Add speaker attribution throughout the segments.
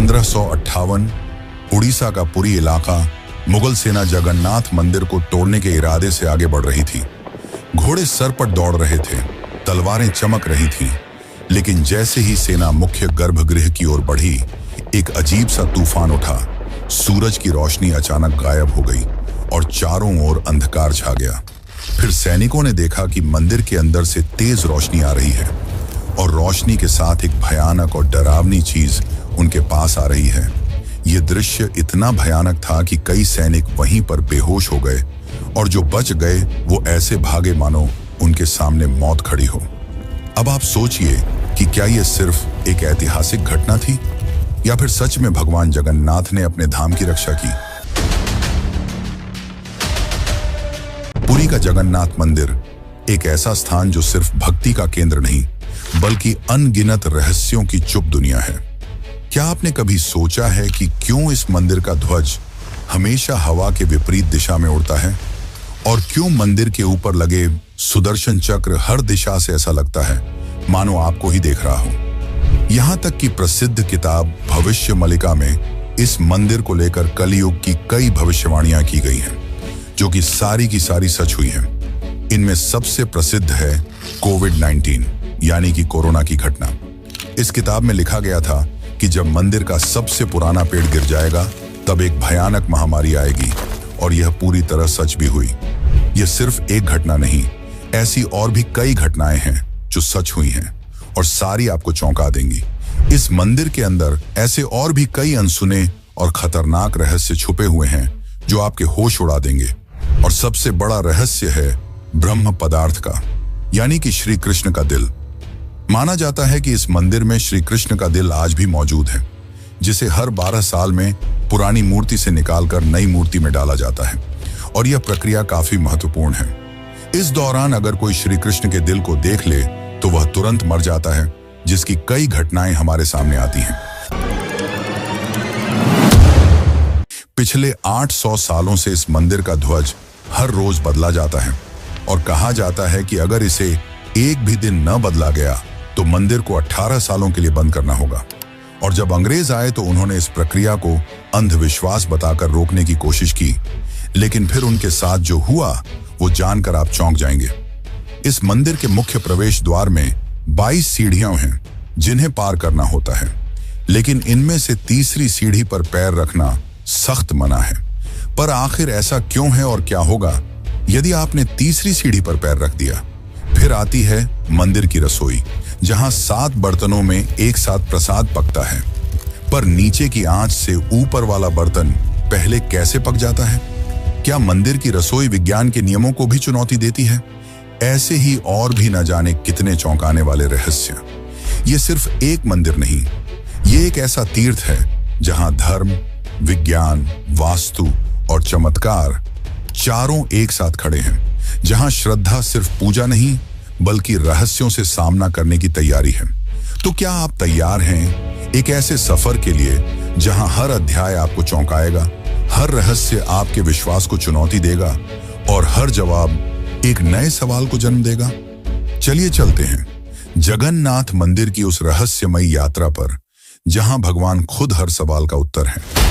Speaker 1: 1558 उड़ीसा का पुरी इलाका मुगल सेना जगन्नाथ मंदिर को तोड़ने के इरादे से आगे बढ़ रही थी। घोड़े सर पर दौड़ रहे थे, तलवारें चमक रही थीं, लेकिन जैसे ही सेना मुख्य गर्भगृह की ओर बढ़ी, एक अजीब सा तूफान उठा। सूरज की रोशनी अचानक गायब हो गई और चारों ओर अंधकार छा गया। फिर सैनिकों ने देखा कि मंदिर के अंदर से तेज रोशनी आ रही है और रोशनी के साथ एक भयानक और डरावनी चीज उनके पास आ रही है। यह दृश्य इतना भयानक था कि कई सैनिक वहीं पर बेहोश हो गए और जो बच गए वो ऐसे भागे मानो उनके सामने मौत खड़ी हो। अब आप सोचिए कि क्या यह सिर्फ एक ऐतिहासिक घटना थी या फिर सच में भगवान जगन्नाथ ने अपने धाम की रक्षा की। पुरी का जगन्नाथ मंदिर एक ऐसा स्थान जो सिर्फ भक्ति का केंद्र नहीं बल्कि अनगिनत रहस्यों की चुप दुनिया है। क्या आपने कभी सोचा है कि क्यों इस मंदिर का ध्वज हमेशा हवा के विपरीत दिशा में उड़ता है और क्यों मंदिर के ऊपर लगे सुदर्शन चक्र हर दिशा से ऐसा लगता है मानो आपको ही देख रहा हो। यहां तक कि प्रसिद्ध किताब भविष्य मलिका में इस मंदिर को लेकर कलयुग की कई भविष्यवाणियां की गई हैं, जो कि सारी की सारी सच हुई हैं। इनमें सबसे प्रसिद्ध है कोविड-19 यानी कि कोरोना की घटना। इस किताब में लिखा गया था कि जब मंदिर का सबसे पुराना पेड़ गिर जाएगा तब एक भयानक महामारी आएगी, और यह पूरी तरह सच भी हुई। यह सिर्फ एक घटना नहीं, ऐसी और भी कई घटनाएं हैं जो सच हुई हैं और सारी आपको चौंका देंगी। इस मंदिर के अंदर ऐसे और भी कई अनसुने और खतरनाक रहस्य छुपे हुए हैं जो आपके होश उड़ा देंगे। और सबसे बड़ा रहस्य है ब्रह्म पदार्थ का, यानी कि श्री कृष्ण का दिल। माना जाता है कि इस मंदिर में श्री कृष्ण का दिल आज भी मौजूद है, जिसे हर 12 साल में पुरानी मूर्ति से निकालकर नई मूर्ति में डाला जाता है, और यह प्रक्रिया काफी महत्वपूर्ण है। इस दौरान अगर कोई श्री कृष्ण के दिल को देख ले तो वह तुरंत मर जाता है, जिसकी कई घटनाएं हमारे सामने आती हैं। पिछले 800 सालों से इस मंदिर का ध्वज हर रोज बदला जाता है और कहा जाता है कि अगर इसे एक भी दिन न बदला गया तो मंदिर को 18 सालों के लिए बंद करना होगा। और जब अंग्रेज आए तो उन्होंने इस प्रक्रिया को अंधविश्वास बताकर रोकने की कोशिश की, लेकिन फिर उनके साथ जो हुआ वो जानकर आप चौंक जाएंगे। इस मंदिर के मुख्य प्रवेश द्वार में 22 सीढ़ियां हैं जिन्हें पार करना होता है, लेकिन इनमें से तीसरी सीढ़ी पर पैर रखना सख्त मना है। पर आखिर ऐसा क्यों है और क्या होगा यदि आपने तीसरी सीढ़ी पर पैर रख दिया? फिर आती है मंदिर की रसोई, जहां 7 बर्तनों में एक साथ प्रसाद पकता है। पर नीचे की आंच से ऊपर वाला बर्तन पहले कैसे पक जाता है? क्या मंदिर की रसोई विज्ञान के नियमों को भी चुनौती देती है? ऐसे ही और भी न जाने कितने चौंकाने वाले रहस्य। ये सिर्फ एक मंदिर नहीं, ये एक ऐसा तीर्थ है जहां धर्म, विज्ञान, वास्तु और चमत्कार चारों एक साथ खड़े हैं, जहां श्रद्धा सिर्फ पूजा नहीं बल्कि रहस्यों से सामना करने की तैयारी है। तो क्या आप तैयार हैं एक ऐसे सफर के लिए जहां हर अध्याय आपको चौंकाएगा, हर रहस्य आपके विश्वास को चुनौती देगा और हर जवाब एक नए सवाल को जन्म देगा? चलिए चलते हैं जगन्नाथ मंदिर की उस रहस्यमयी यात्रा पर, जहां भगवान खुद हर सवाल का उत्तर है।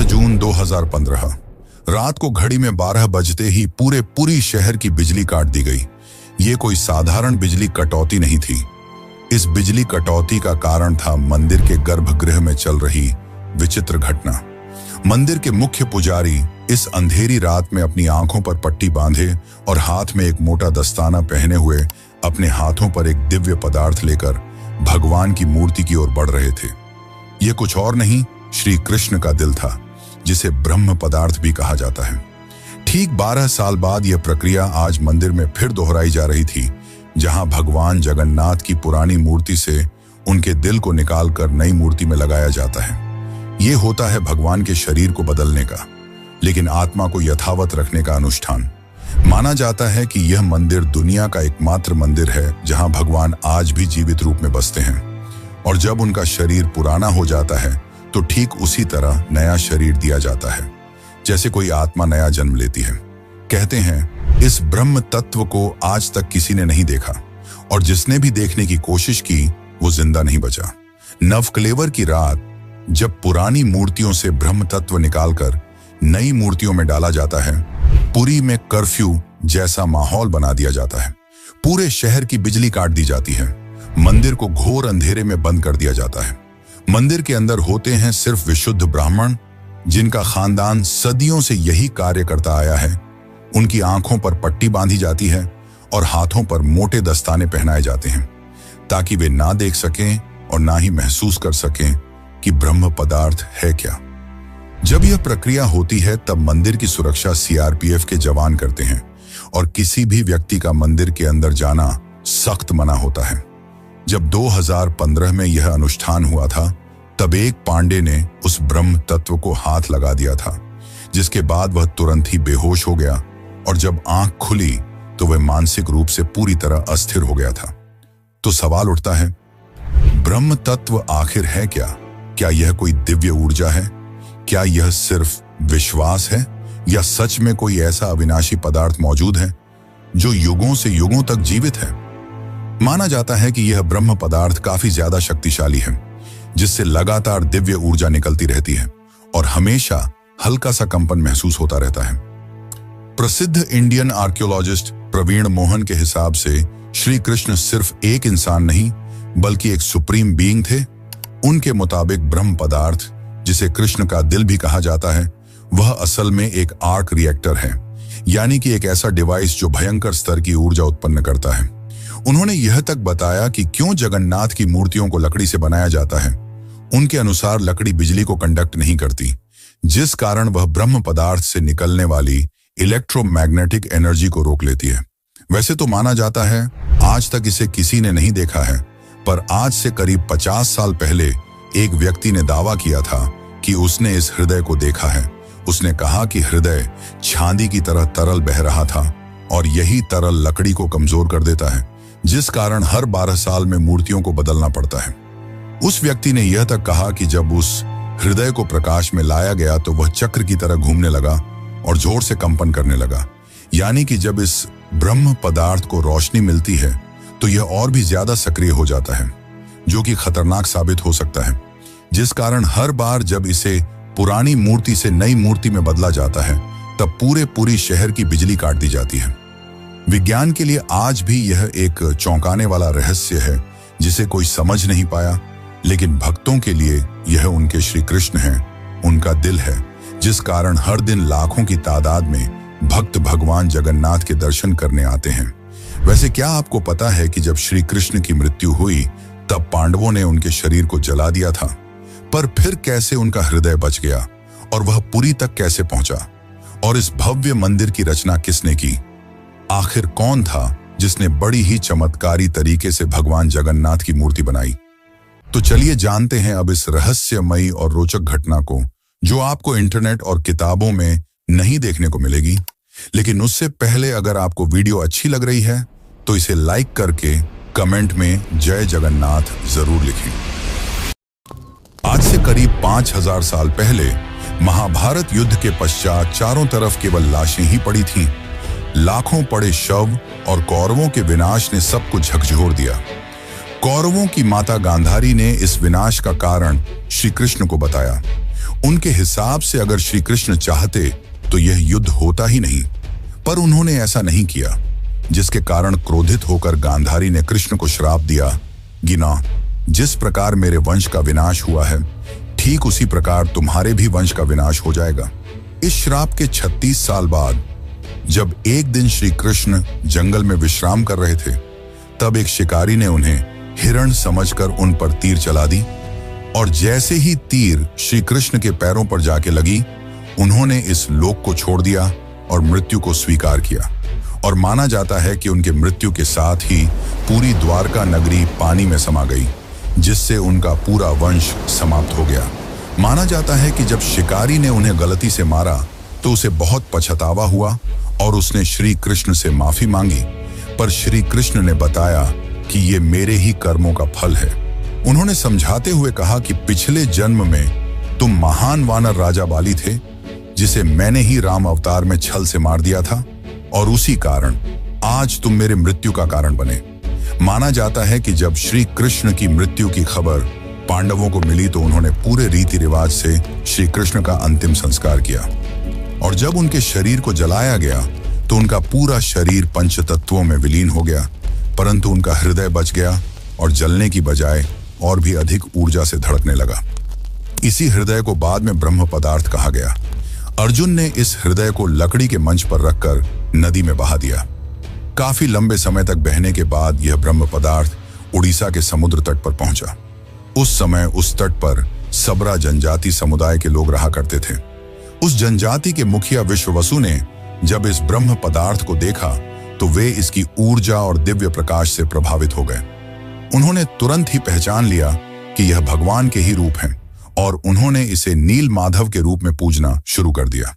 Speaker 1: जून 2015 रात को घड़ी में 12 बजते ही पूरी शहर की बिजली काट दी गई। ये कोई साधारण बिजली कटौती नहीं थी। इस बिजली कटौती का कारण था मंदिर के गर्भगृह में चल रही विचित्र घटना। मंदिर के मुख्य पुजारी इस अंधेरी रात में अपनी आंखों पर पट्टी बांधे और हाथ में एक मोटा दस्ताना पहने हुए अपने हाथों पर एक दिव्य पदार्थ लेकर भगवान की मूर्ति की ओर बढ़ रहे थे। ये कुछ और नहीं, श्री कृष्ण का दिल था, जिसे ब्रह्म पदार्थ भी कहा जाता है। ठीक 12 साल बाद यह प्रक्रिया आज मंदिर में फिर दोहराई जा रही थी, जहां भगवान जगन्नाथ की पुरानी मूर्ति से उनके दिल को निकालकर नई मूर्ति में लगाया जाता है। ये होता है भगवान के शरीर को बदलने का, लेकिन आत्मा को यथावत रखने का अनुष्ठान। माना जाता है कि यह मंदिर दुनिया का एकमात्र मंदिर है जहां भगवान आज भी जीवित रूप में बसते हैं, और जब उनका शरीर पुराना हो जाता है तो ठीक उसी तरह नया शरीर दिया जाता है जैसे कोई आत्मा नया जन्म लेती है। कहते हैं इस ब्रह्म तत्व को आज तक किसी ने नहीं देखा, और जिसने भी देखने की कोशिश की वो जिंदा नहीं बचा। नवकलेवर की रात जब पुरानी मूर्तियों से ब्रह्म तत्व निकालकर नई मूर्तियों में डाला जाता है, पुरी में कर्फ्यू जैसा माहौल बना दिया जाता है। पूरे शहर की बिजली काट दी जाती है, मंदिर को घोर अंधेरे में बंद कर दिया जाता है। मंदिर के अंदर होते हैं सिर्फ विशुद्ध ब्राह्मण, जिनका खानदान सदियों से यही कार्य करता आया है। उनकी आंखों पर पट्टी बांधी जाती है और हाथों पर मोटे दस्ताने पहनाए जाते हैं, ताकि वे ना देख सकें और ना ही महसूस कर सकें कि ब्रह्म पदार्थ है क्या। जब यह प्रक्रिया होती है तब मंदिर की सुरक्षा सीआरपीएफ के जवान करते हैं, और किसी भी व्यक्ति का मंदिर के अंदर जाना सख्त मना होता है। जब 2015 में यह अनुष्ठान हुआ था, तब एक पांडे ने उस ब्रह्म तत्व को हाथ लगा दिया था, जिसके बाद वह तुरंत ही बेहोश हो गया, और जब आंख खुली तो वह मानसिक रूप से पूरी तरह अस्थिर हो गया था। तो सवाल उठता है, ब्रह्म तत्व आखिर है क्या? क्या यह कोई दिव्य ऊर्जा है? क्या यह सिर्फ विश्वास है, या सच में कोई ऐसा अविनाशी पदार्थ मौजूद है जो युगों से युगों तक जीवित है? माना जाता है कि यह ब्रह्म पदार्थ काफी ज्यादा शक्तिशाली है, जिससे लगातार दिव्य ऊर्जा निकलती रहती है और हमेशा हल्का सा कंपन महसूस होता रहता है। प्रसिद्ध इंडियन आर्कियोलॉजिस्ट प्रवीण मोहन के हिसाब से श्री कृष्ण सिर्फ एक इंसान नहीं बल्कि एक सुप्रीम बीइंग थे। उनके मुताबिक ब्रह्म पदार्थ, जिसे कृष्ण का दिल भी कहा जाता है, वह असल में एक आर्क रिएक्टर है, यानी कि एक ऐसा डिवाइस जो भयंकर स्तर की ऊर्जा उत्पन्न करता है। उन्होंने यह तक बताया कि क्यों जगन्नाथ की मूर्तियों को लकड़ी से बनाया जाता है। उनके अनुसार लकड़ी बिजली को कंडक्ट नहीं करती, जिस कारण वह ब्रह्म पदार्थ से निकलने वाली इलेक्ट्रोमैग्नेटिक एनर्जी को रोक लेती है। वैसे तो माना जाता है आज तक इसे किसी ने नहीं देखा है, पर आज से करीब 50 साल पहले एक व्यक्ति ने दावा किया था कि उसने इस हृदय को देखा है। उसने कहा कि हृदय चांदी की तरह तरल बह रहा था, और यही तरल लकड़ी को कमजोर कर देता है, जिस कारण हर 12 साल में मूर्तियों को बदलना पड़ता है। उस व्यक्ति ने यह तक कहा कि जब उस हृदय को प्रकाश में लाया गया तो वह चक्र की तरह घूमने लगा और जोर से कंपन करने लगा, यानी कि जब इस ब्रह्म पदार्थ को रोशनी मिलती है तो यह और भी ज्यादा सक्रिय हो जाता है, जो कि खतरनाक साबित हो सकता है, जिस कारण हर बार जब इसे पुरानी मूर्ति से नई मूर्ति में बदला जाता है तब पूरी शहर की बिजली काट दी जाती है। विज्ञान के लिए आज भी यह एक चौंकाने वाला रहस्य है जिसे कोई समझ नहीं पाया, लेकिन भक्तों के लिए यह उनके श्री कृष्ण हैं, उनका दिल है, जिस कारण हर दिन लाखों की तादाद में भक्त भगवान जगन्नाथ के दर्शन करने आते हैं। वैसे क्या आपको पता है कि जब श्री कृष्ण की मृत्यु हुई तब पांडवों ने उनके शरीर को जला दिया था, पर फिर कैसे उनका हृदय बच गया और वह पुरी तक कैसे पहुंचा? और इस भव्य मंदिर की रचना किसने की? आखिर कौन था जिसने बड़ी ही चमत्कारी तरीके से भगवान जगन्नाथ की मूर्ति बनाई? तो चलिए जानते हैं अब इस रहस्यमयी और रोचक घटना को, जो आपको इंटरनेट और किताबों में नहीं देखने को मिलेगी। लेकिन उससे पहले अगर आपको वीडियो अच्छी लग रही है तो इसे लाइक करके कमेंट में जय जगन्नाथ जरूर लिखें। आज से करीब 5000 साल पहले महाभारत युद्ध के पश्चात चारों तरफ केवल लाशें ही पड़ी थीं। लाखों पड़े शव और कौरवों के विनाश ने सबको झकझोर दिया। कौरवों की माता गांधारी ने इस विनाश का कारण श्री कृष्ण को बताया। उनके हिसाब से अगर श्री कृष्ण चाहते तो यह युद्ध होता ही नहीं, पर उन्होंने ऐसा नहीं किया, जिसके कारण क्रोधित होकर गांधारी ने कृष्ण को श्राप दिया, गिना, जिस प्रकार मेरे वंश का विनाश हुआ है ठीक उसी प्रकार तुम्हारे भी वंश का विनाश हो जाएगा। इस श्राप के 36 साल बाद जब एक दिन श्री कृष्ण जंगल में विश्राम कर रहे थे, तब एक शिकारी ने उन्हें हिरण समझकर उन पर तीर चला दी, और जैसे ही तीर श्री कृष्ण के पैरों पर जाके लगी, उन्होंने इस लोक को छोड़ दिया और मृत्यु को स्वीकार किया। और माना जाता है कि उनके मृत्यु के साथ ही पूरी द्वारका नगरी पानी में समा गई, जिससे उनका पूरा वंश समाप्त हो गया। माना जाता है कि जब शिकारी ने उन्हें गलती से मारा तो उसे बहुत पछतावा हुआ और उसने श्री कृष्ण से माफी मांगी, पर श्री कृष्ण ने बताया कि ये मेरे ही कर्मों का फल है। उन्होंने समझाते हुए कहा कि पिछले जन्म में तुम महान वानर राजा बाली थे, जिसे मैंने ही राम अवतार में छल से मार दिया था, और उसी कारण आज तुम मेरे मृत्यु का कारण बने। माना जाता है कि जब श्री कृष्ण की मृत्यु की खबर पांडवों को मिली तो उन्होंने पूरे रीति रिवाज से श्री कृष्ण का अंतिम संस्कार किया, और जब उनके शरीर को जलाया गया तो उनका पूरा शरीर पंचतत्वों में विलीन हो गया, परंतु उनका हृदय बच गया और जलने की बजाय और भी अधिक ऊर्जा से धड़कने लगा। इसी हृदय को बाद में ब्रह्म पदार्थ कहा गया। अर्जुन ने इस हृदय को लकड़ी के मंच पर रखकर नदी में बहा दिया। काफी लंबे समय तक बहने के बाद यह ब्रह्म पदार्थ उड़ीसा के समुद्र तट पर पहुंचा। उस समय उस तट पर सबरा जनजाति समुदाय के लोग रहा करते थे। उस जनजाति के मुखिया विश्ववसु ने जब इस ब्रह्म पदार्थ को देखा तो वे इसकी ऊर्जा और दिव्य प्रकाश से प्रभावित हो गए। उन्होंने तुरंत ही पहचान लिया कि यह भगवान के ही रूप हैं, और उन्होंने इसे नील माधव के रूप में पूजना शुरू कर दिया।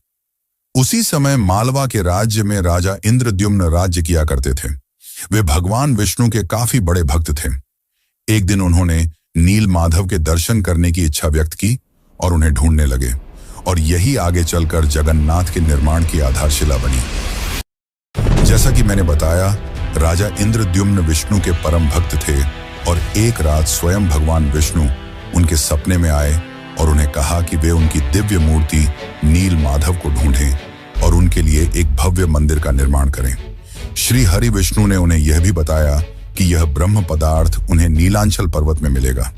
Speaker 1: उसी समय मालवा के राज्य में राजा इंद्रद्युम्न राज्य किया करते थे। वे भगवान विष्णु के काफी बड़े भक्त थे। एक दिन उन्होंने नील माधव के दर्शन करने की इच्छा व्यक्त की और उन्हें ढूंढने लगे, और यही आगे चलकर जगन्नाथ के निर्माण की आधारशिला बनी। जैसा कि मैंने बताया, राजा इंद्रद्युम्न विष्णु के परम भक्त थे, और एक रात स्वयं भगवान विष्णु उनके सपने में आए और उन्हें कहा कि वे उनकी दिव्य मूर्ति नील माधव को ढूंढें और उनके लिए एक भव्य मंदिर का निर्माण करें। श्री हरि विष्णु ने उन्हें यह भी बताया कि यह ब्रह्म पदार्थ उन्हें नीलांचल पर्वत में मिलेगा,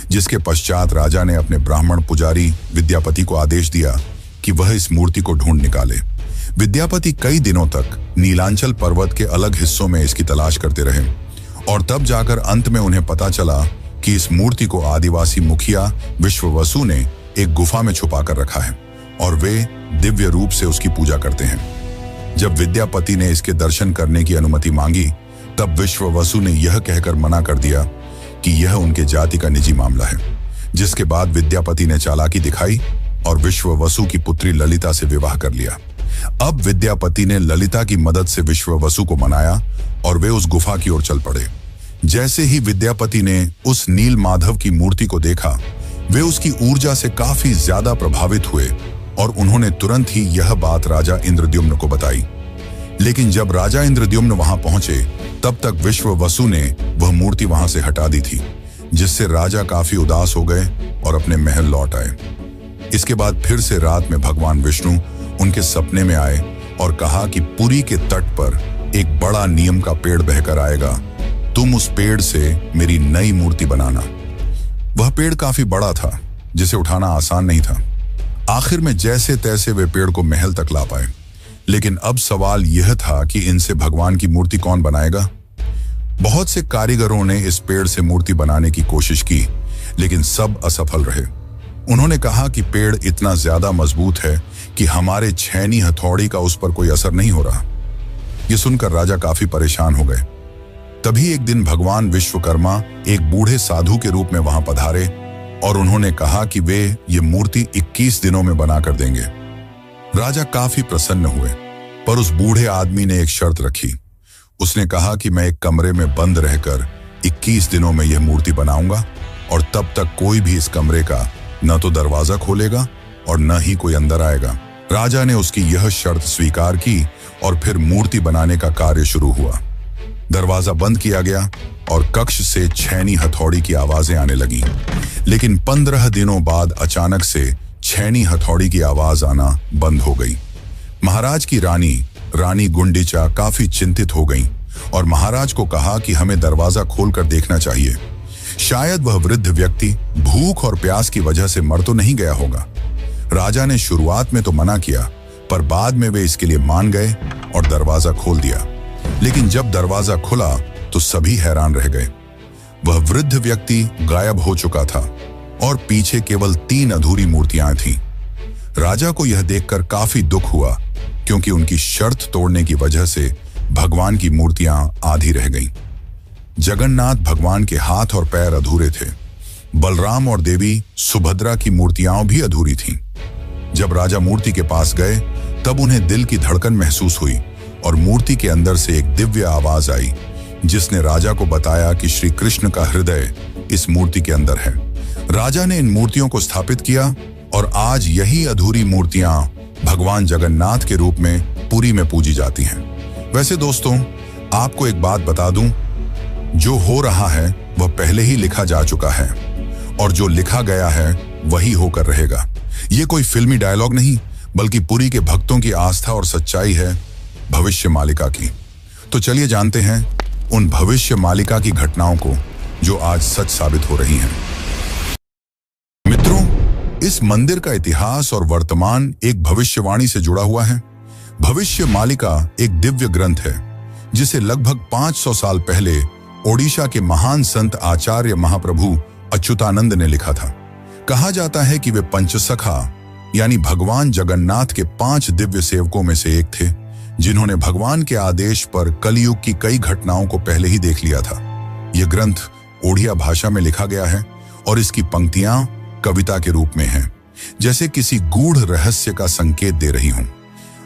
Speaker 1: जिसके पश्चात राजा ने अपने ब्राह्मण पुजारी विद्यापति को आदेश दिया कि वह इस मूर्ति को ढूंढ निकाले। विद्यापति कई दिनों तक नीलांचल पर्वत के अलग हिस्सों में इसकी तलाश करते रहे, और तब जाकर अंत में उन्हें पता चला कि इस मूर्ति को आदिवासी मुखिया विश्ववसु ने एक गुफा में छुपा कर रखा है, और वे दिव्य रूप से उसकी पूजा करते हैं। जब विद्यापति ने इसके दर्शन करने की अनुमति मांगी, तब विश्ववसु ने यह कहकर मना कर दिया कि यह उनके जाति का निजी मामला है। जिसके बाद विद्यापति ने चालाकी दिखाई और विश्ववसु की पुत्री ललिता से विवाह कर लिया। अब विद्यापति ने ललिता की मदद से विश्ववसु को मनाया और वे उस गुफा की ओर चल पड़े। जैसे ही विद्यापति ने उस नील माधव की मूर्ति को देखा, वे उसकी ऊर्जा से काफी ज्यादा प्रभावित हुए और उन्होंने तुरंत ही यह बात राजा इंद्रद्युम्न को बताई। लेकिन जब राजा इंद्रद्युम्न वहां पहुंचे, तब तक विश्ववसु ने वह मूर्ति वहां से हटा दी थी, जिससे राजा काफी उदास हो गए और अपने महल लौट आए। इसके बाद फिर से रात में भगवान विष्णु उनके सपने में आए और कहा कि पुरी के तट पर एक बड़ा नीम का पेड़ बहकर आएगा, तुम उस पेड़ से मेरी नई मूर्ति बनाना। वह पेड़ काफी बड़ा था, जिसे उठाना आसान नहीं था। आखिर में जैसे तैसे वे पेड़ को महल तक ला पाए, लेकिन अब सवाल यह था कि इनसे भगवान की मूर्ति कौन बनाएगा। बहुत से कारीगरों ने इस पेड़ से मूर्ति बनाने की कोशिश की, लेकिन सब असफल रहे। उन्होंने कहा कि पेड़ इतना ज्यादा मजबूत है कि हमारे छेनी हथौड़ी का उस पर कोई असर नहीं हो रहा। यह सुनकर राजा काफी परेशान हो गए। तभी एक दिन भगवान विश्वकर्मा एक बूढ़े साधु के रूप में वहां पधारे और उन्होंने कहा कि वे ये मूर्ति 21 दिनों में बनाकर देंगे। राजा काफी प्रसन्न हुए, पर उस बूढ़े आदमी ने एक शर्त रखी। उसने कहा कि मैं एक कमरे में बंद रहकर 21 दिनों में यह मूर्ति बनाऊंगा, और तब तक कोई भी इस कमरे का न तो दरवाजा खोलेगा और न ही कोई अंदर आएगा। राजा ने उसकी यह शर्त स्वीकार की और फिर मूर्ति बनाने का कार्य शुरू हुआ। दरवाजा बंद किया गया और कक्ष से छेनी हथौड़ी की आवाजें आने लगीं। लेकिन 15 दिनों बाद अचानक से छेनी हथौड़ी की आवाज आना बंद हो गई। महाराज की रानी गुंडीचा काफी चिंतित हो गई और महाराज को कहा कि हमें दरवाजा खोलकर देखना चाहिए। शायद वह वृद्ध व्यक्ति भूख और प्यास की वजह से मर तो नहीं गया होगा। राजा ने शुरुआत में तो मना किया, पर बाद में वे इसके लिए मान गए और दरवाजा खोल दिया। लेकिन जब दरवाजा खुला तो सभी हैरान रह गए। वह वृद्ध व्यक्ति गायब हो चुका था और पीछे केवल 3 अधूरी मूर्तियां थीं। राजा को यह देखकर काफी दुख हुआ, क्योंकि उनकी शर्त तोड़ने की वजह से भगवान की मूर्तियां आधी रह गईं। जगन्नाथ भगवान के हाथ और पैर अधूरे थे। बलराम और देवी सुभद्रा की मूर्तियां भी अधूरी थीं। जब राजा मूर्ति के पास गए तब उन्हें दिल की धड़कन महसूस हुई और मूर्ति के अंदर से एक दिव्य आवाज आई जिसने राजा को बताया कि श्री कृष्ण का हृदय इस मूर्ति के अंदर है। राजा ने इन मूर्तियों को स्थापित किया और आज यही अधूरी मूर्तियां भगवान जगन्नाथ के रूप में पुरी में पूजी जाती हैं। वैसे दोस्तों, आपको एक बात बता दूं, जो हो रहा है वह पहले ही लिखा जा चुका है और जो लिखा गया है वही होकर रहेगा। ये कोई फिल्मी डायलॉग नहीं, बल्कि पुरी के भक्तों की आस्था और सच्चाई है भविष्य मालिका की। तो चलिए जानते हैं उन भविष्य मालिका की घटनाओं को जो आज सच साबित हो रही हैं। मित्रों, इस मंदिर का इतिहास और वर्तमान एक भविष्यवाणी से जुड़ा हुआ है। भविष्य मालिका एक दिव्य ग्रंथ है जिसे लगभग 500 साल पहले ओडिशा के महान संत आचार्य महाप्रभु अच्युतानंद ने लिखा था। कहा जाता है कि वे पंचसखा यानी भगवान जगन्नाथ के 5 दिव्य सेवकों में से एक थे, जिन्होंने भगवान के आदेश पर कलयुग की कई घटनाओं को पहले ही देख लिया था। यह ग्रंथ ओडिया भाषा में लिखा गया है और इसकी पंक्तियां कविता के रूप में हैं, जैसे किसी गूढ़ रहस्य का संकेत दे रही हों।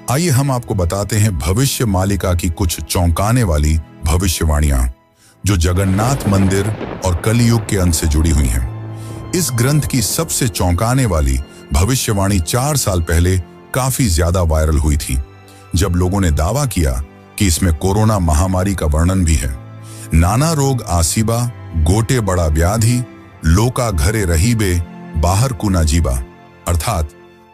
Speaker 1: आइए हम आपको बताते हैं भविष्य मालिका की कुछ चौंकाने वाली भविष्यवाणियां जो जगन्नाथ मंदिर और कलयुग के अंत से जुड़ी हुई हैं। इस ग्रंथ की सबसे चौंकाने वाली भविष्यवाणी 4 साल पहले काफी ज्यादा वायरल हुई थी, जब लोगों ने दावा किया कि इसमें कोरोना महामारी का वर्णन भी है। नाना रोग आसीबा, गोटे बड़ा व्याधि, लोका घरे रहीबे, बाहर कुना जीबा, अर्थात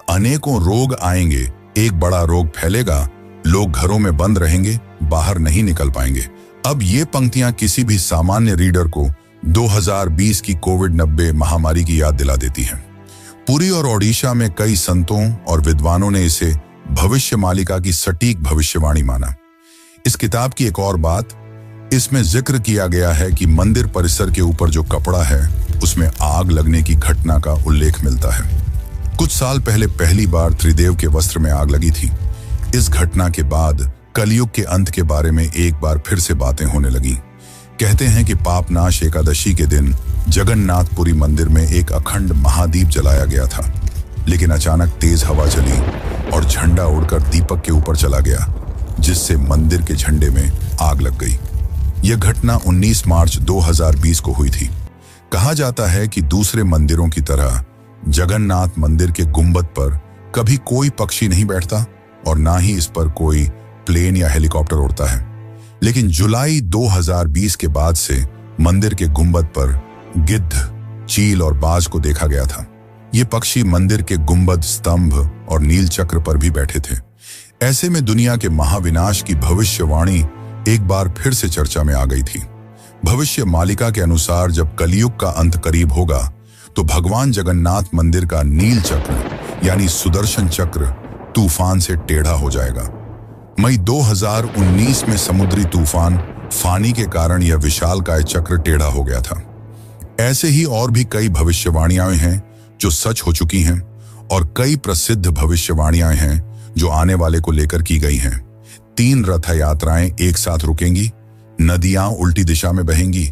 Speaker 1: अनेकों रोग आएंगे, एक बड़ा रोग फैलेगा, लोग घरों में बंद रहेंगे, बाहर नहीं निकल पाएंगे। अब ये पंक्तियां किसी भी सामान्य रीडर को 2020 की कोविड-19 महामारी की याद दिला देती हैं। पुरी और ओडिशा में कई संतों और विद्वानों ने इसे भविष्य मालिका की सटीक भविष्यवाणी माना। इस किताब की एक और बात, इसमें जिक्र किया गया है कि मंदिर परिसर के ऊपर जो कपड़ा है उसमें आग लगने की घटना का उल्लेख मिलता है। कुछ साल पहले पहली बार त्रिदेव के वस्त्र में आग लगी थी। इस घटना के बाद कलयुग के अंत के बारे में एक बार फिर से बातें होने लगी। कहते हैं कि पापनाश एकादशी के दिन जगन्नाथपुरी मंदिर में एक अखंड महादीप जलाया गया था, लेकिन अचानक तेज हवा चली और झंडा उड़कर दीपक के ऊपर चला गया, जिससे मंदिर के झंडे में आग लग गई। यह घटना 19 मार्च 2020 को हुई थी। कहा जाता है कि दूसरे मंदिरों की तरह जगन्नाथ मंदिर के गुंबद पर कभी कोई पक्षी नहीं बैठता और ना ही इस पर कोई प्लेन या हेलीकॉप्टर उड़ता है, लेकिन जुलाई 2020 के बाद से मंदिर के गुंबद पर गिद्ध, चील और बाज को देखा गया था। ये पक्षी मंदिर के गुंबद, स्तंभ और नील चक्र पर भी बैठे थे। ऐसे में दुनिया के महाविनाश की भविष्यवाणी एक बार फिर से चर्चा में आ गई थी। भविष्य मालिका के अनुसार जब कलयुग का अंत करीब होगा तो भगवान जगन्नाथ मंदिर का नील चक्र यानी सुदर्शन चक्र तूफान से टेढ़ा हो जाएगा। मई 2019 में समुद्री तूफान फानी के कारण यह विशालकाय चक्र टेढ़ा हो गया था। ऐसे ही और भी कई भविष्यवाणियां हैं जो सच हो चुकी हैं और कई प्रसिद्ध भविष्यवाणियां हैं जो आने वाले को लेकर की गई हैं। 3 रथ यात्राएं एक साथ रुकेंगी, नदियां उल्टी दिशा में बहेंगी,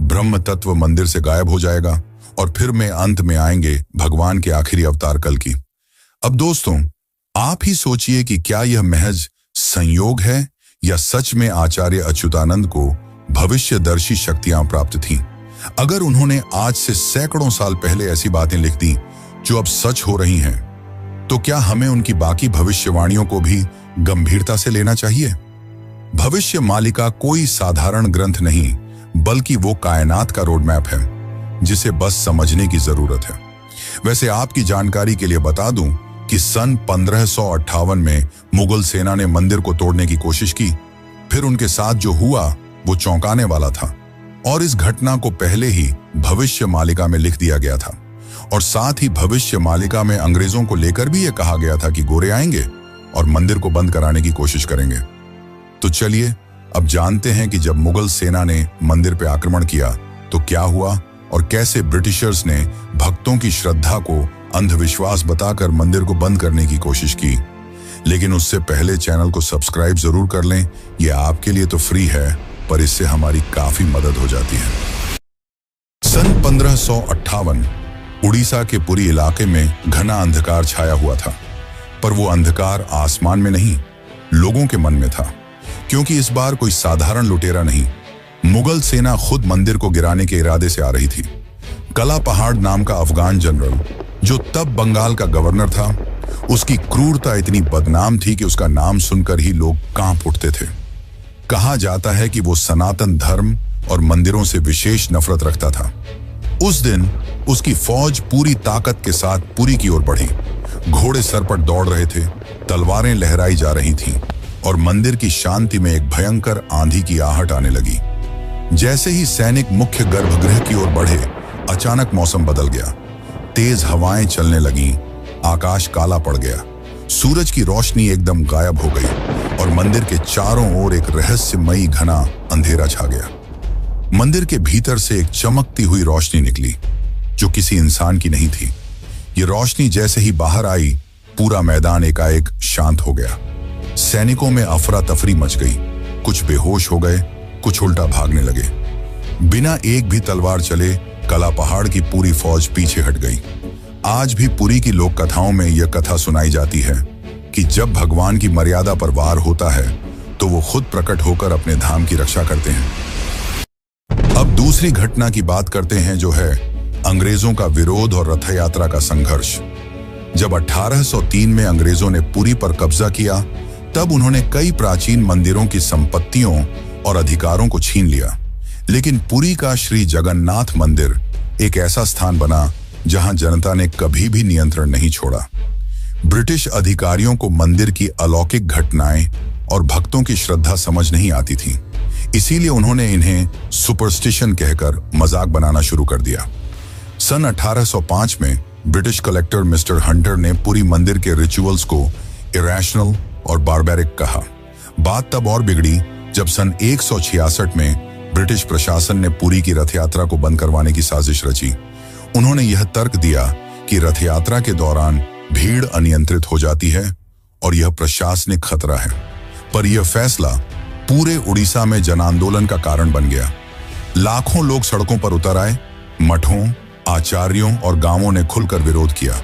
Speaker 1: ब्रह्म तत्व मंदिर से गायब हो जाएगा और फिर में अंत में आएंगे भगवान के आखिरी अवतार कल की। अब दोस्तों, आप ही सोचिए कि क्या यह महज संयोग है या सच में आचार्य अच्युतानंद को भविष्यदर्शी शक्तियां प्राप्त थीं। अगर उन्होंने आज से सैकड़ों साल पहले ऐसी बातें लिख दी जो अब सच हो रही हैं, तो क्या हमें उनकी बाकी भविष्यवाणियों को भी गंभीरता से लेना चाहिए? भविष्य मालिका कोई साधारण ग्रंथ नहीं, बल्कि वो कायनात का रोड मैप है जिसे बस समझने की जरूरत है। वैसे आपकी जानकारी के लिए बता दूं कि सन 1558 में मुगल सेना ने मंदिर को तोड़ने की कोशिश की। फिर उनके साथ जो हुआ वो चौंकाने वाला था और इस घटना को पहले ही भविष्य मालिका में लिख दिया गया था। और साथ ही भविष्य मालिका में अंग्रेजों को लेकर भी यह कहा गया था कि गोरे आएंगे और मंदिर को बंद कराने की कोशिश करेंगे। तो चलिए अब जानते हैं कि जब मुगल सेना ने मंदिर पर आक्रमण किया तो क्या हुआ और कैसे ब्रिटिशर्स ने भक्तों की श्रद्धा को अंधविश्वास बताकर मंदिर को बंद करने की कोशिश की। लेकिन उससे पहले चैनल को सब्सक्राइब जरूर कर लें। यह आपके लिए तो फ्री है, पर इससे हमारी काफी मदद हो जाती है। सन 1558 उड़ीसा के पूरी इलाके में घना अंधकार छाया हुआ था, पर वो अंधकार आसमान में नहीं, लोगों के मन में था। क्योंकि इस बार कोई साधारण लुटेरा नहीं, मुगल सेना खुद मंदिर को गिराने के इरादे से आ रही थी। कला पहाड़ नाम का अफगान जनरल, जो तब बंगाल का गवर्नर था, उसकी क्रूरता इतनी बदनाम थी कि उसका नाम सुनकर ही लोग कांप उठते थे। कहा जाता है कि वो सनातन धर्म और मंदिरों से विशेष नफरत रखता था। उस दिन उसकी फौज पूरी ताकत के साथ पुरी की ओर बढ़ी। घोड़े सर पर दौड़ रहे थे, तलवारें लहराई जा रही थीं और मंदिर की शांति में एक भयंकर आंधी की आहट आने लगी। जैसे ही सैनिक मुख्य गर्भगृह की ओर बढ़े, अचानक मौसम बदल गया। तेज हवाएं चलने लगीं, आकाश काला पड़ गया, सूरज की रोशनी एकदम गायब हो गई और मंदिर के चारों ओर एक रहस्यमयी घना अंधेरा छा गया। मंदिर के भीतर से एक चमकती हुई रोशनी निकली, जो किसी इंसान की नहीं थी। ये रोशनी जैसे ही बाहर आई, पूरा मैदान एकाएक शांत हो गया। सैनिकों में अफरा तफरी मच गई, कुछ बेहोश हो गए, कुछ उल्टा भागने लगे। बिना एक भी तलवार चले कला पहाड़ की पूरी फौज पीछे हट गई। आज भी पुरी की लोक कथाओं में यह कथा सुनाई जाती है कि जब भगवान की मर्यादा पर वार होता है तो वो खुद प्रकट होकर अपने धाम की रक्षा करते हैं। अब दूसरी घटना की बात करते हैं, जो है अंग्रेजों का विरोध और रथ यात्रा का संघर्ष। जब 1803 में अंग्रेजों ने पुरी पर कब्जा किया, तब उन्होंने कई प्राचीन मंदिरों की संपत्तियों और अधिकारों को छीन लिया। लेकिन पुरी का श्री जगन्नाथ मंदिर एक ऐसा स्थान बना जहां जनता ने कभी भी नियंत्रण नहीं छोड़ा। ब्रिटिश अधिकारियों को मंदिर की अलौकिक घटनाएं और भक्तों की श्रद्धा समझ नहीं आती थी, इसीलिए उन्होंने इन्हें सुपरस्टिशन कहकर मजाक बनाना शुरू कर दिया। सन 1805 में ब्रिटिश कलेक्टर मिस्टर हंटर ने पुरी मंदिर के रिचुअल्स को इरेशनल और बारबैरिक कहा। बात तब और बिगड़ी जब सन 166 में ब्रिटिश प्रशासन ने पुरी की रथ यात्रा को बंद करवाने की साजिश रची। उन्होंने यह तर्क दिया कि रथ यात्रा के दौरान भीड़ अनियंत्रित हो जाती है और यह प्रशासनिक खतरा है। पर यह फैसला पूरे उड़ीसा में जन आंदोलन का कारण बन गया। लाखों लोग सड़कों पर उतर आए, मठों, आचार्यों और गांवों ने खुलकर विरोध किया।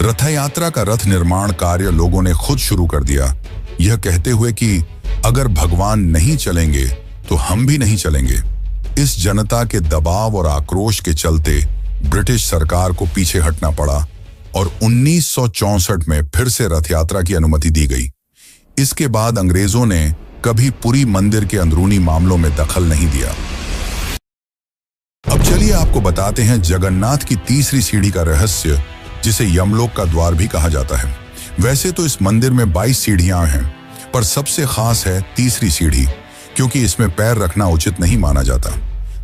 Speaker 1: रथ यात्रा का रथ निर्माण कार्य लोगों ने खुद शुरू कर दिया, यह कहते हुए कि अगर भगवान नहीं चलेंगे तो हम भी नहीं चलेंगे। इस जनता के दबाव और आक्रोश के चलते ब्रिटिश सरकार को पीछे हटना पड़ा और 1964 में फिर से रथ यात्रा की अनुमति दी गई। इसके बाद अंग्रेजों ने कभी पुरी मंदिर के अंदरूनी मामलों में दखल नहीं दिया। अब चलिए आपको बताते हैं जगन्नाथ की तीसरी सीढ़ी का रहस्य, जिसे यमलोक का द्वार भी कहा जाता है। वैसे तो इस मंदिर में 22 सीढ़ियां हैं, पर सबसे खास है तीसरी सीढ़ी, क्योंकि इसमें पैर रखना उचित नहीं माना जाता।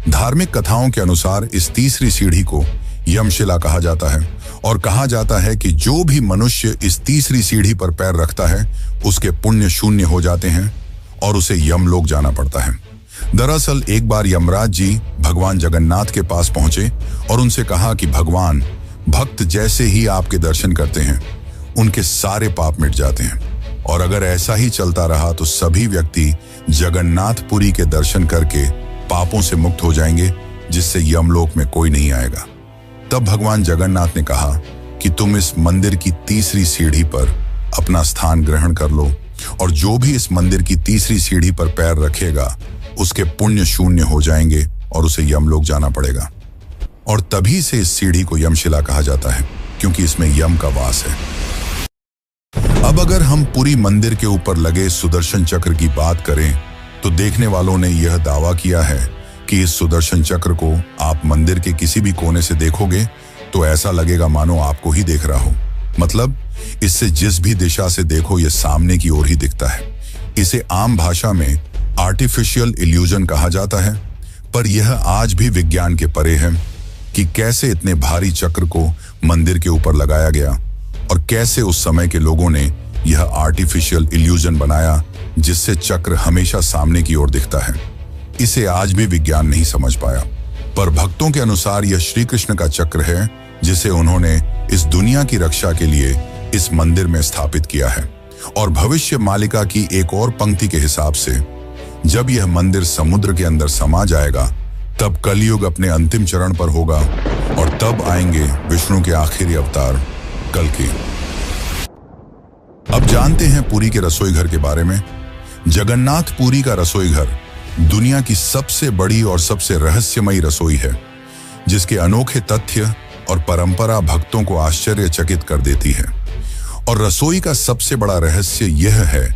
Speaker 1: धार्मिक कथाओं के अनुसार इस तीसरी सीढ़ी को यमशिला कहा जाता है और कहा जाता है कि जो भी मनुष्य इस तीसरी सीढ़ी पर पैर रखता है, उसके पुण्य शून्य हो जाते हैं और उसे यमलोक जाना पड़ता है। दरअसल एक बार यमराज जी भगवान जगन्नाथ के पास पहुंचे और उनसे कहा कि भगवान, भक्त जैसे ही आपके दर्शन करते हैं उनके सारे पाप मिट जाते हैं, और अगर ऐसा ही चलता रहा तो सभी व्यक्ति जगन्नाथपुरी के दर्शन करके पापों से मुक्त हो जाएंगे, जिससे यमलोक में कोई नहीं आएगा। तब भगवान जगन्नाथ ने कहा कि तुम इस मंदिर की तीसरी सीढ़ी पर अपना स्थान ग्रहण कर लो, और जो भी इस मंदिर की तीसरी सीढ़ी पर पैर रखेगा उसके पुण्य शून्य हो जाएंगे और उसे यमलोक जाना पड़ेगा। और तभी से इस सीढ़ी को यमशिला कहा जाता है, क्योंकि इसमें यम का वास है। अब अगर हम पुरी मंदिर के ऊपर लगे सुदर्शन चक्र की बात करें, तो देखने वालों ने यह दावा किया है कि इस सुदर्शन चक्र को आप मंदिर के किसी भी कोने से देखोगे तो ऐसा लगेगा मानो आपको ही देख रहा हो। मतलब इससे जिस भी दिशा से देखो यह सामने की ओर ही दिखता है। इसे आम भाषा में आर्टिफिशियल इल्यूजन कहा जाता है, पर यह आज भी विज्ञान के परे है कि कैसे इतने भारी चक्र को मंदिर के ऊपर लगाया गया और कैसे उस समय के लोगों ने यह आर्टिफिशियल इल्यूजन बनाया जिससे चक्र हमेशा सामने की ओर दिखता है। इसे आज भी विज्ञान नहीं समझ पाया, पर भक्तों के अनुसार यह श्री कृष्ण का चक्र है जिसे उन्होंने इस दुनिया की रक्षा के लिए इस मंदिर में स्थापित किया है। और भविष्य मालिका की एक और पंक्ति के हिसाब से जब यह मंदिर समुद्र के अंदर समा जाएगा तब कलयुग अपने अंतिम चरण पर होगा और तब आएंगे विष्णु के आखिरी अवतार कल्कि। अब जानते हैं पुरी के रसोई घर के बारे में। जगन्नाथ पुरी का रसोई घर दुनिया की सबसे बड़ी और सबसे रहस्यमयी रसोई है, जिसके अनोखे तथ्य और परंपरा भक्तों को आश्चर्यचकित कर देती है। और रसोई का सबसे बड़ा रहस्य यह है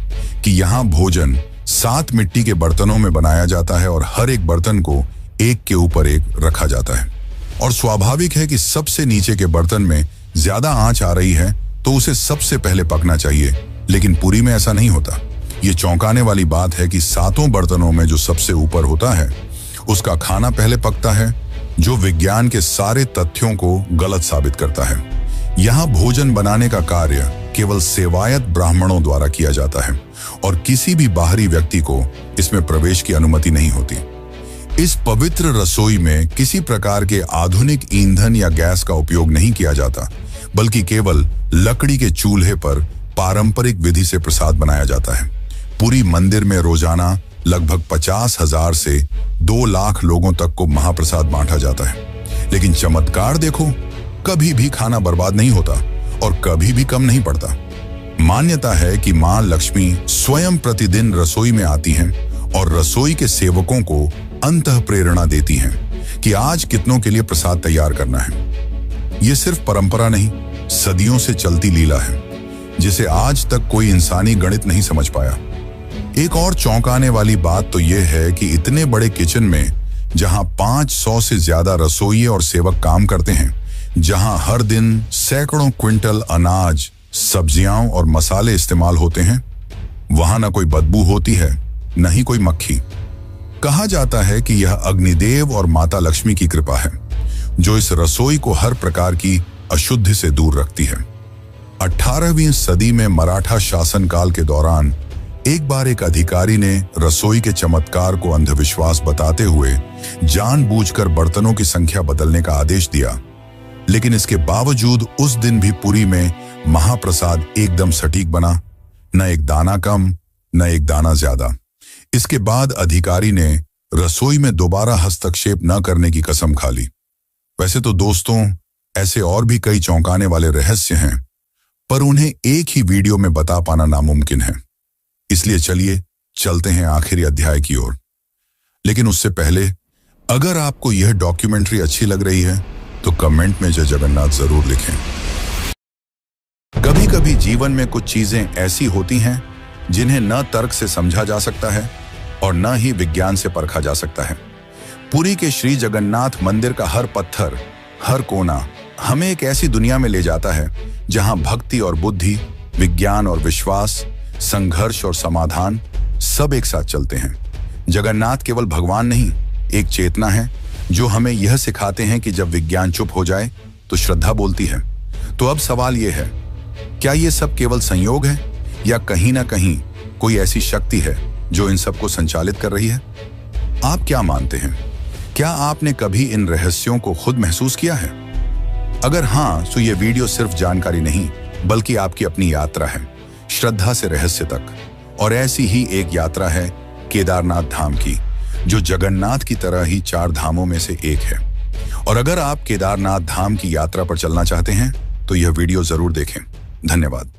Speaker 1: कि यहाँ भोजन 7 मिट्टी के बर्तनों में बनाया जाता है और हर एक बर्तन को एक के ऊपर एक रखा जाता है। और स्वाभाविक है कि सबसे नीचे के बर्तन में ज्यादा आंच आ रही है तो उसे सबसे पहले पकना चाहिए, लेकिन पुरी में ऐसा नहीं होता। ये चौंकाने वाली बात है कि 7 बर्तनों में जो सबसे ऊपर होता है उसका खाना पहले पकता है, जो विज्ञान के सारे तथ्यों को गलत साबित करता है। यहाँ भोजन बनाने का कार्य केवल सेवायत ब्राह्मणों द्वारा किया जाता है और किसी भी बाहरी व्यक्ति को इसमें प्रवेश की अनुमति नहीं होती। इस पवित्र रसोई में किसी प्रकार के आधुनिक ईंधन या गैस का उपयोग नहीं किया जाता, बल्कि केवल लकड़ी के चूल्हे पर पारंपरिक विधि से प्रसाद बनाया जाता है। पुरी मंदिर में रोजाना लगभग 50,000 से 2 लाख लोगों तक को महाप्रसाद बांटा जाता है। लेकिन चमत्कार देखो, कभी भी खाना बर्बाद नहीं होता और कभी भी कम नहीं पड़ता। मान्यता है कि मां लक्ष्मी स्वयं प्रतिदिन रसोई में आती हैं और रसोई के सेवकों को अंतः प्रेरणा देती हैं कि आज कितनों के लिए प्रसाद तैयार करना है। ये सिर्फ परंपरा नहीं, सदियों से चलती लीला है, जिसे आज तक कोई इंसानी गणित नहीं समझ पाया। एक और चौंकाने वाली बात तो यह है कि इतने बड़े किचन में, जहां 500 से ज्यादा रसोइये और सेवक काम करते हैं, जहां हर दिन सैकड़ों क्विंटल अनाज, सब्जियां और मसाले इस्तेमाल होते हैं, वहां न कोई बदबू होती है, न ही कोई मक्खी। कहा जाता है कि यह अग्निदेव और माता लक्ष्मी की कृपा है, जो इस रसोई को हर प्रकार की अशुद्धि से दूर रखती है। 18वीं सदी में मराठा शासनकाल के दौरान एक बार एक अधिकारी ने रसोई के चमत्कार को अंधविश्वास बताते हुए जानबूझकर बर्तनों की संख्या बदलने का आदेश दिया। लेकिन इसके बावजूद उस दिन भी पुरी में महाप्रसाद एकदम सटीक बना, न एक दाना कम, न एक दाना ज्यादा। इसके बाद अधिकारी ने रसोई में दोबारा हस्तक्षेप न करने की कसम खा ली। वैसे तो दोस्तों, ऐसे और भी कई चौंकाने वाले रहस्य हैं, पर उन्हें एक ही वीडियो में बता पाना नामुमकिन है। इसलिए चलिए चलते हैं आखिरी अध्याय की ओर। लेकिन उससे पहले, अगर आपको यह डॉक्यूमेंट्री अच्छी लग रही है तो कमेंट में जय जगन्नाथ जरूर लिखें। कभी कभी जीवन में कुछ चीजें ऐसी होती हैं जिन्हें न तर्क से समझा जा सकता है और न ही विज्ञान से परखा जा सकता है। पुरी के श्री जगन्नाथ मंदिर का हर पत्थर, हर कोना हमें एक ऐसी दुनिया में ले जाता है जहां भक्ति और बुद्धि, विज्ञान और विश्वास, संघर्ष और समाधान सब एक साथ चलते हैं। जगन्नाथ केवल भगवान नहीं, एक चेतना है जो हमें यह सिखाते हैं कि जब विज्ञान चुप हो जाए तो श्रद्धा बोलती है। तो अब सवाल यह है, क्या ये सब केवल संयोग है या कहीं ना कहीं कोई ऐसी शक्ति है जो इन सबको संचालित कर रही है? आप क्या मानते हैं? क्या आपने कभी इन रहस्यों को खुद महसूस किया है? अगर हाँ, तो ये वीडियो सिर्फ जानकारी नहीं, बल्कि आपकी अपनी यात्रा है, श्रद्धा से रहस्य तक। और ऐसी ही एक यात्रा है केदारनाथ धाम की, जो जगन्नाथ की तरह ही 4 धामों में से एक है। और अगर आप केदारनाथ धाम की यात्रा पर चलना चाहते हैं तो यह वीडियो जरूर देखें। धन्यवाद।